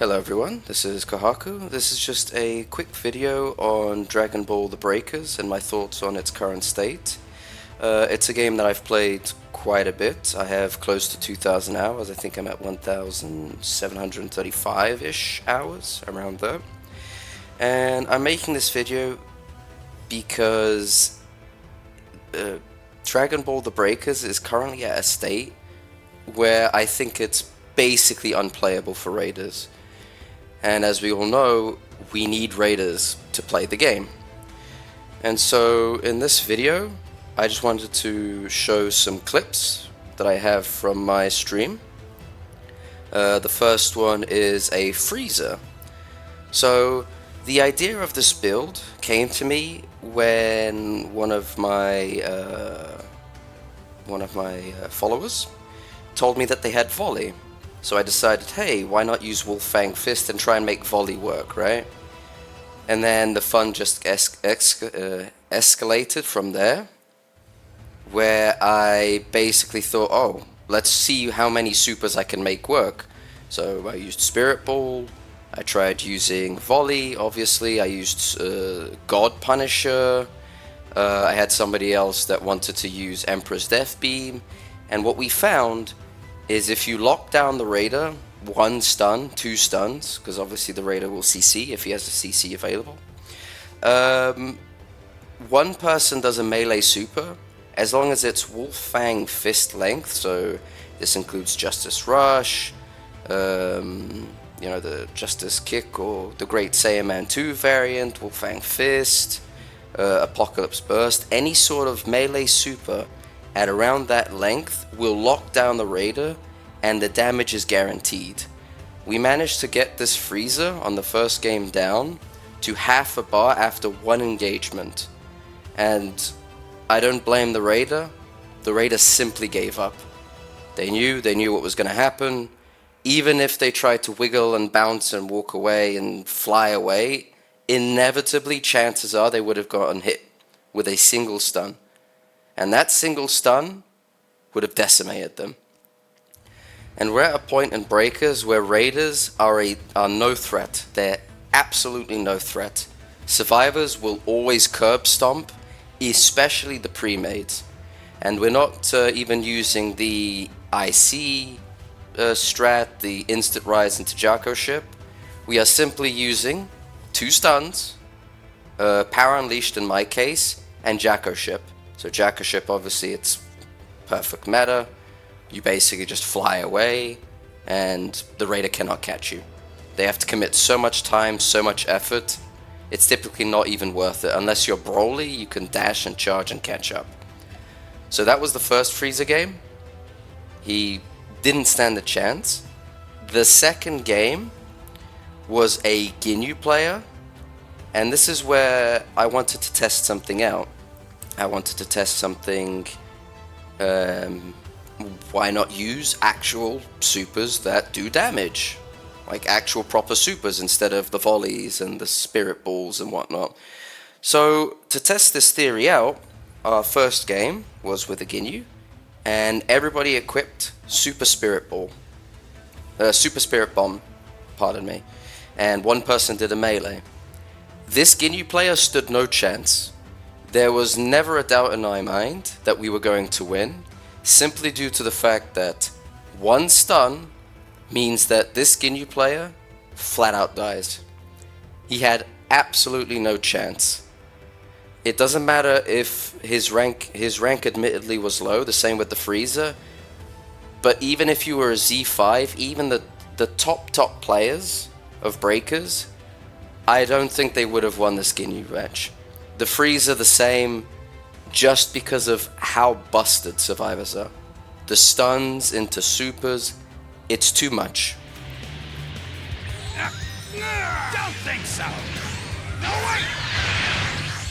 Hello everyone, this is Kohaku. This is just a quick video on Dragonball The Breakers and my thoughts on its current state. It's a game that I've played quite a bit. I have close to 2,000 hours. I think I'm at 1,735-ish hours, around there. And I'm making this video because Dragonball The Breakers is currently at a state where I think it's basically unplayable for raiders. And as we all know, we need raiders to play the game. And so in this video, I just wanted to show some clips that I have from my stream. The first one is a freezer. So the idea of this build came to me when one of my followers told me that they had volley. So I decided, hey, why not use Wolf Fang Fist and try and make volley work, right? And then the fun just escalated from there, where I basically thought, oh, let's see how many supers I can make work. So I used Spirit Ball, I tried using volley, obviously, I used God Punisher, I had somebody else that wanted to use Emperor's Death Beam, and what we found is if you lock down the raider, 1 stun, 2 stuns, because obviously the raider will CC if he has a CC available. One person does a melee super, as long as it's Wolf Fang Fist length, so this includes Justice Rush, the Justice Kick or the Great Saiyaman 2 variant, Wolf Fang Fist, Apocalypse Burst, any sort of melee super at around that length will lock down the raider and the damage is guaranteed. We managed to get this freezer on the first game down to half a bar after 1 engagement. And I don't blame the raider simply gave up. They knew what was going to happen. Even if they tried to wiggle and bounce and walk away and fly away, inevitably chances are they would have gotten hit with a single stun. And that single stun would have decimated them. And we're at a point in Breakers where raiders are no threat. They're absolutely no threat. Survivors will always curb stomp, especially the pre-mades. And we're not even using the IC strat, the instant rise into Jaco ship. We are simply using 2 stuns, Power Unleashed in my case, and Jaco ship. So Jaco ship, obviously, it's perfect meta. You basically just fly away, and the raider cannot catch you. They have to commit so much time, so much effort. It's typically not even worth it. Unless you're Broly, you can dash and charge and catch up. So that was the first freezer game. He didn't stand a chance. The second game was a Ginyu player, and this is where I wanted to test something out. I wanted to test something, why not use actual supers that do damage? Like actual proper supers instead of the volleys and the spirit balls and whatnot. So to test this theory out, our first game was with a Ginyu, and everybody equipped Super Spirit Bomb, pardon me, and 1 person did a melee. This Ginyu player stood no chance. There was never a doubt in my mind that we were going to win, simply due to the fact that 1 stun means that this Ginyu player flat out dies. He had absolutely no chance. It doesn't matter if his rank admittedly was low, the same with the freezer, but even if you were a Z5, even the top players of Breakers, I don't think they would have won this Ginyu match. The freezer the same, just because of how busted survivors are. The stuns into supers, it's too much. Don't think so. No way.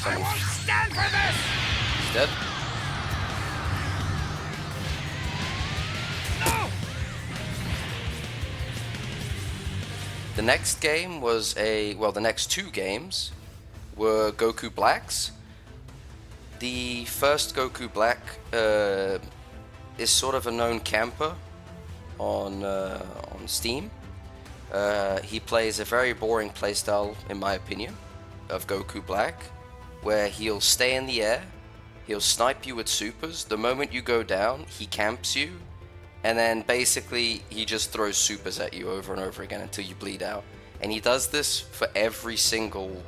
I won't stand for this. He's dead. No. The next game was the next 2 games were Goku Blacks. The first Goku Black is sort of a known camper on Steam. He plays a very boring playstyle, in my opinion, of Goku Black, where he'll stay in the air, he'll snipe you with supers. The moment you go down, he camps you, and then basically he just throws supers at you over and over again until you bleed out. And he does this for every single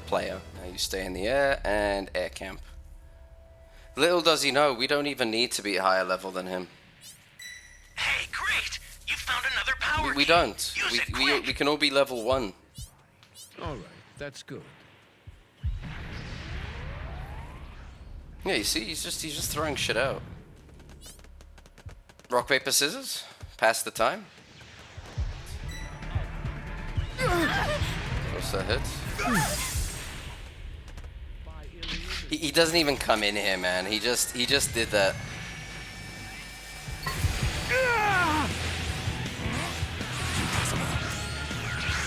player. Now you stay in the air and air camp. Little does he know, we don't even need to be higher level than him. Hey, great! You found another power We key. don't. Use it We quick. can all be level 1. All right, that's good. Yeah, you see, he's just throwing shit out. Rock, paper, scissors? Pass the time. What's that hit? He doesn't even come in here, man. He just did that.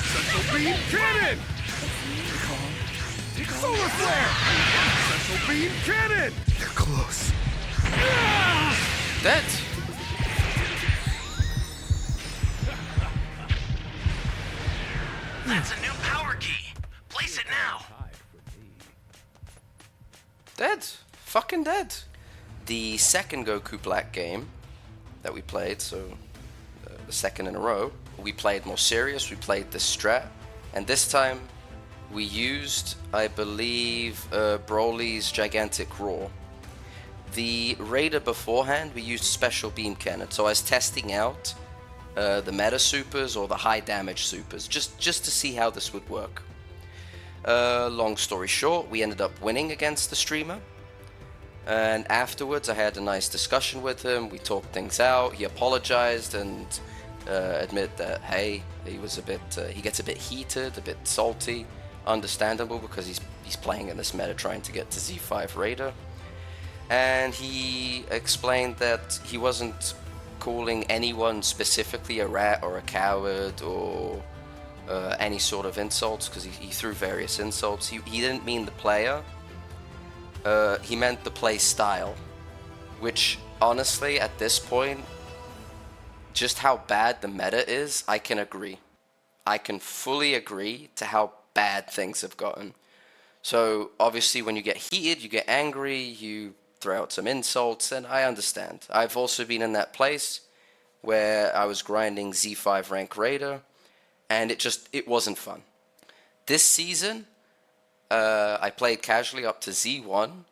Central beam cannon! Solar flare! Central beam cannon! They're close. Dead. That's a new power key. Place it now. Dead. Fucking dead. The second Goku Black game that we played, so the second in a row, we played more serious, we played this strat, and this time we used, I believe, Broly's Gigantic Roar. The Raider beforehand, we used Special Beam Cannon, so I was testing out the meta supers or the high damage supers, just to see how this would work. Long story short, we ended up winning against the streamer, and afterwards I had a nice discussion with him. We talked things out. He apologized and admitted that, hey, he was a bit he gets a bit heated, a bit salty. Understandable, because he's playing in this meta trying to get to Z5 Raider. And he explained that he wasn't calling anyone specifically a rat or a coward or any sort of insults, because he threw various insults. He didn't mean the player, he meant the play style, which honestly at this point, just how bad the meta is, I can agree. I can fully agree to how bad things have gotten. So obviously when you get heated, you get angry, you throw out some insults, and I understand. I've also been in that place where I was grinding Z5 rank Raider, and it wasn't fun. This season, I played casually up to Z1,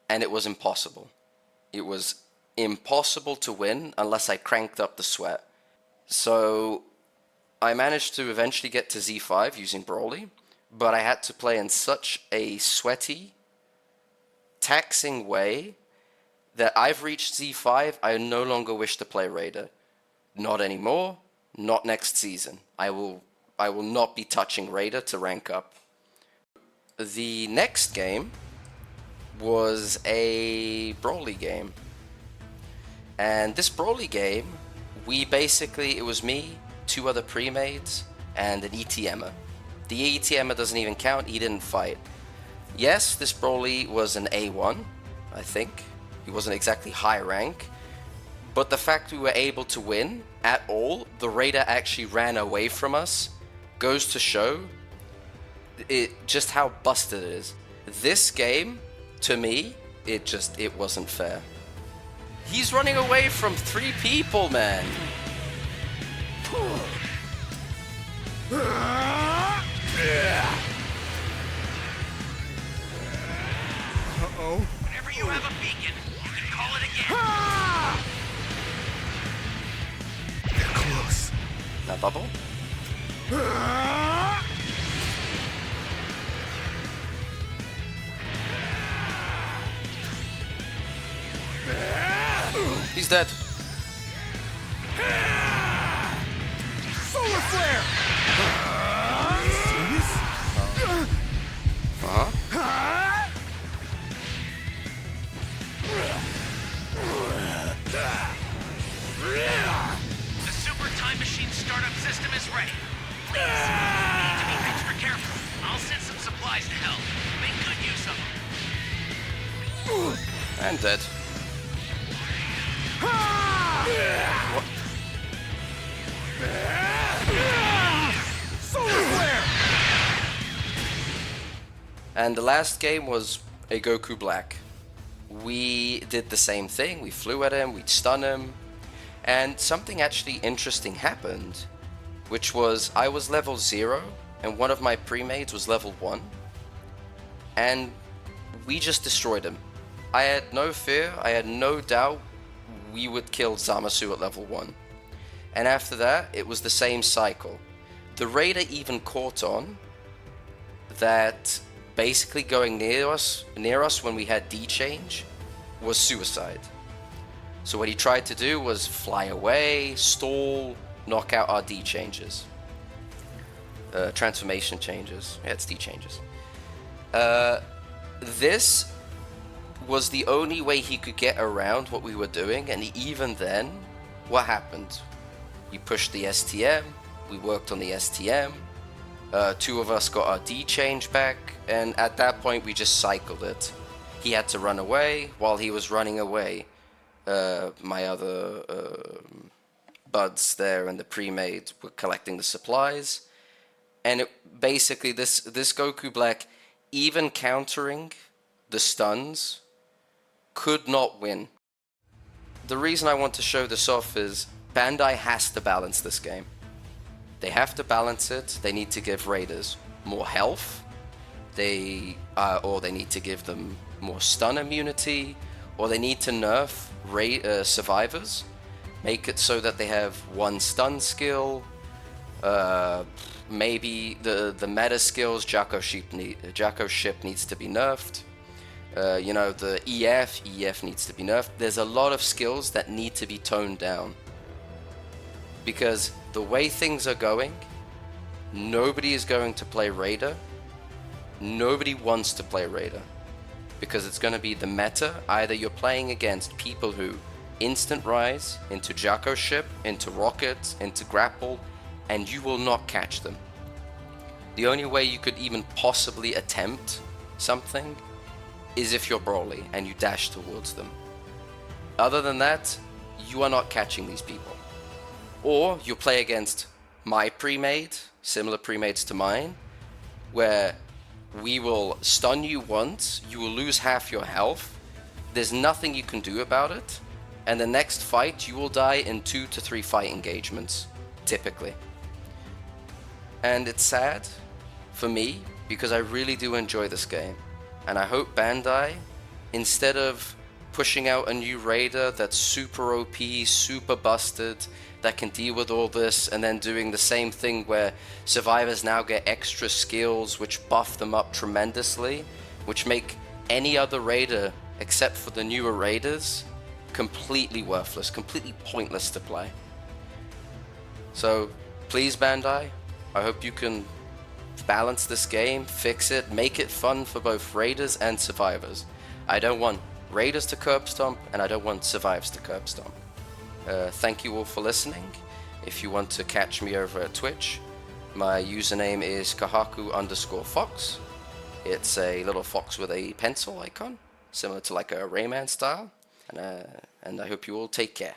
and it was impossible. It was impossible to win unless I cranked up the sweat. So I managed to eventually get to Z5 using Broly, but I had to play in such a sweaty, taxing way that I've reached Z5. I no longer wish to play Raider. Not anymore, not next season. I will not be touching Raider to rank up. The next game was a Broly game. And this Broly game, it was me, 2 other pre-mades, and an ETMer. The ETMer doesn't even count, he didn't fight. Yes, this Broly was an A1, I think. He wasn't exactly high rank. But the fact we were able to win at all, the Raider actually ran away from us, goes to show just how busted it is. This game, to me, it wasn't fair. He's running away from 3 people, man. Uh-oh. Whenever you have a beacon, you can call it again. They're close. That bubble? He's dead. Solar flare! Serious? Uh-huh. The super time machine startup system is ready. Please, you need to be extra careful. I'll send some supplies to help. Make good use of them. And dead. What? And the last game was a Goku Black. We did the same thing. We flew at him, we'd stun him, and something actually interesting happened, which was I was level 0 and one of my pre-mades was level 1, and we just destroyed him. I had no fear, I had no doubt we would kill Zamasu at level 1. And after that, it was the same cycle. The Raider even caught on that basically going near us when we had D-change was suicide. So what he tried to do was fly away, stall, knock out our D-changes. Transformation changes. Yeah, it's D-changes. This was the only way he could get around what we were doing, and even then, what happened? We pushed the STM, we worked on the STM, 2 of us got our D-change back, and at that point we just cycled it. He had to run away. While he was running away, my other buds there and the pre-made were collecting the supplies, and basically this Goku Black, even countering the stuns, could not win. The reason I want to show this off is Bandai has to balance this game. They have to balance it. They need to give Raiders more health, or they need to give them more stun immunity, or they need to nerf survivors, make it so that they have 1 stun skill, maybe the meta skills, Jacko Ship needs to be nerfed, the EF needs to be nerfed. There's a lot of skills that need to be toned down, because the way things are going, nobody is going to play Raider. Nobody wants to play Raider, because it's going to be the meta. Either you're playing against people who instant rise into Jacko Ship, into Rocket, into Grapple, and you will not catch them. The only way you could even possibly attempt something is if you're Broly and you dash towards them. Other than that, you are not catching these people. Or you play against my pre-made, similar pre-mades to mine, where we will stun you once, you will lose half your health, there's nothing you can do about it, and the next fight you will die in 2 to 3 fight engagements, typically. And it's sad for me, because I really do enjoy this game, and I hope Bandai, instead of pushing out a new Raider that's super OP, super busted, that can deal with all this, and then doing the same thing where survivors now get extra skills which buff them up tremendously, which make any other Raider except for the newer Raiders completely worthless, completely pointless to play. So please, Bandai, I hope you can balance this game, fix it, make it fun for both Raiders and survivors. I don't want Raiders to curb stomp, and I don't want survivors to curb stomp. Thank you all for listening. If you want to catch me over at Twitch, my username is Kohaku_Fox. It's a little fox with a pencil icon, similar to like a Rayman style. And I hope you all take care.